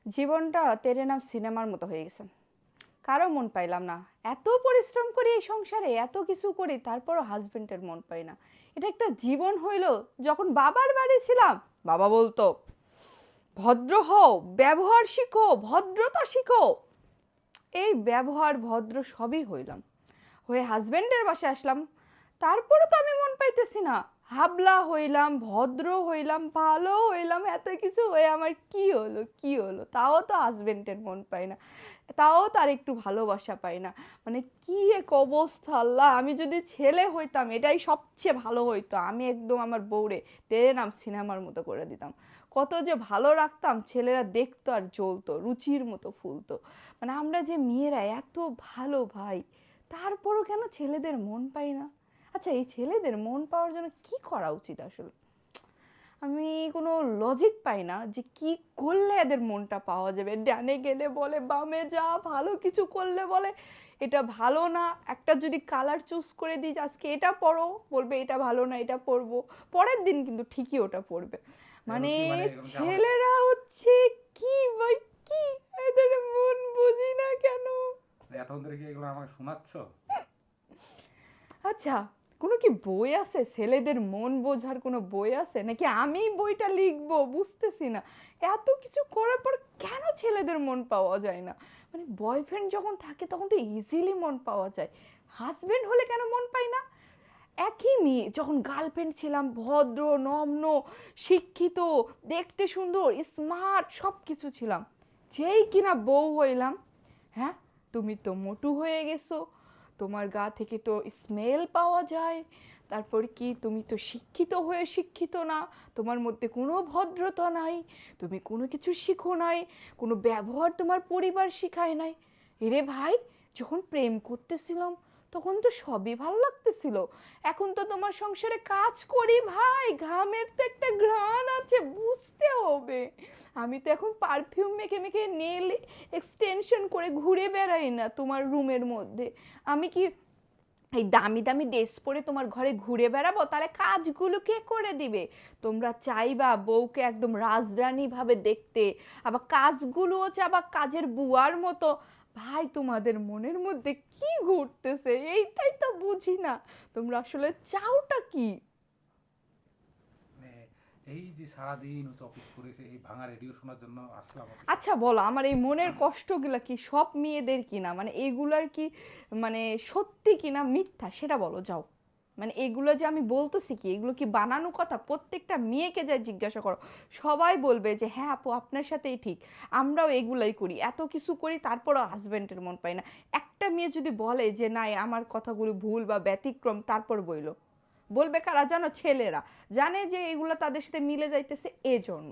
জীবনটা তেরে নাম সিনেমার মতো হয়ে গেছে। কারো মন পাইলাম না। এত পরিশ্রম করি এই সংসারে, এত কিছু করি, তারপরও হাজবেন্ডের মন পাই না। এটা একটা জীবন হইল। যখন বাবার বাড়ি ছিলাম, বাবা বলতো ভদ্র হও, ব্যবহার শিখো, ভদ্রতা শিখো। এই ব্যবহার ভদ্র সবই হইলাম, হয়ে হাজবেন্ডের বাসায় আসলাম, তারপরে তো আমি মন পাইতেছি না। হাবলা হইলাম, ভদ্র হইলাম, ভালো হইলাম, এত কিছু হয়ে আমার কি হলো, কি হলো? তাও তো হাজবেন্ডের মন পাই না, তাও তার একটু ভালোবাসা পাই না। মানে কি এক অবস্থা! আল্লাহ, আমি যদি ছেলে হইতাম এটাই সবচেয়ে ভালো হইতো। আমি একদম আমার বউরে তেরে নাম সিনেমার মতো করে দিতাম। কত যে ভালো রাখতাম, ছেলেরা দেখতো আর জ্বলতো, রুচির মতো ফুলতো। মানে আমরা যে মেয়েরা এত ভালো ভাই, তারপরও কেন ছেলেদের মন পাই না? আচ্ছা, এই ছেলেদের মন পাওয়ার জন্য কি করা উচিত আসলে? আমি কোনো লজিক পাই না যে কি করলে এদের মনটা পাওয়া যাবে। ডানে গেলে বলে বামে যা, ভালো কিছু করলে বলে এটা ভালো না। একটা যদি কালার চুজ করে দিই যে আজকে এটা পরো, বলবে এটা ভালো না, এটা পরবো। পরের দিন কিন্তু ঠিকই ওটা পরবে। এগুলো মানে কি এগুলো কি আমাকে ছেলেরা হচ্ছে কি ভাই, কি এদের মন বুঝি না কেন? এতক্ষণ ধরে কি এগুলো আমাকে শোনাচ্ছ? আচ্ছা, কোনো কি বই আছে ছেলেদের মন বোঝার? কোনো বই আছে নাকি আমি বইটা লিখবো? বুঝতেছি না। এত কিছু করার পর কেন ছেলেদের মন পাওয়া যায় না? মানে বয়ফ্রেন্ড যখন থাকে তখন তো ইজিলি মন পাওয়া যায়, হাজবেন্ড হলে কেন মন পাই না? একই মেয়ে যখন গার্লফ্রেন্ড ছিলাম, ভদ্র, নম্র, শিক্ষিত, দেখতে সুন্দর, স্মার্ট, সব কিছু ছিলাম। যেই কিনা বউ হইলাম, হ্যাঁ, তুমি তো মোটু হয়ে গেছো, তোমার গা থেকে তো স্মেল পাওয়া যায়। তারপর কি তুমি তো শিক্ষিত হয়ে শিক্ষিত না, তোমার মধ্যে কোনো ভদ্রতা নাই, তুমি কোনো কিছু শিখো নাই, কোনো ব্যবহার তোমার পরিবার শিখায় নাই। এরে ভাই, যখন প্রেম করতেছিলাম তখন তো সবই ভাল লাগতেছিল। এখন তো তোমার সংসারে কাজ করি ভাই, ঘামের তো একটা ঘ্রাণ আছে, বুঝতে হবে। আমি তো এখন পারফিউম মেখে মেখে নেল এক্সটেনশন করে ঘুরে বেড়াই না তোমার রুমের মধ্যে। আমি কি এই দামি দামি ড্রেস পরে তোমার ঘরে ঘুরে বেড়াবো? তাহলে কাজগুলো কে করে দিবে? তোমরা চাইবা বউকে একদম রাজরানী ভাবে দেখতে, আবার কাজগুলো হচ্ছে আবার কাজের বুয়ার মতো। ভাই, তোমাদের মনের মধ্যে কি ঘুরতেছে এইটাই তো বুঝি না। তোমরা আসলে চাওটা কি? মানে এই যে সারাদিন হচ্ছে অফিস করেছে, এই ভাঙা রেডিও শোনার জন্য আসলাম অফিসে। আচ্ছা বলো, আমার এই মনের কষ্টগুলা কি সব মেয়েদের কিনা? মানে এগুলার কি মানে সত্যি কিনা মিথ্যা সেটা বলো যাও। মানে এগুলো যে আমি বলতেছি কি, এগুলো কি বানানো কথা? প্রত্যেকটা মেয়েকে যা জিজ্ঞাসা করো, সবাই বলবে যে হ্যাঁ আপু, আপনার সাথেই ঠিক, আমরাও এগুলাই করি, এত কিছু করি, তারপরও হাজবেন্ডের মন পাই না। একটা মেয়ে যদি বলে যে না আমার কথাগুলো ভুল বা ব্যতিক্রম, তারপর বইলো, বলবে কারা জানো? ছেলেরা জানে যে এগুলো তাদের সাথে মিলে যাইতেছে, এজন্য।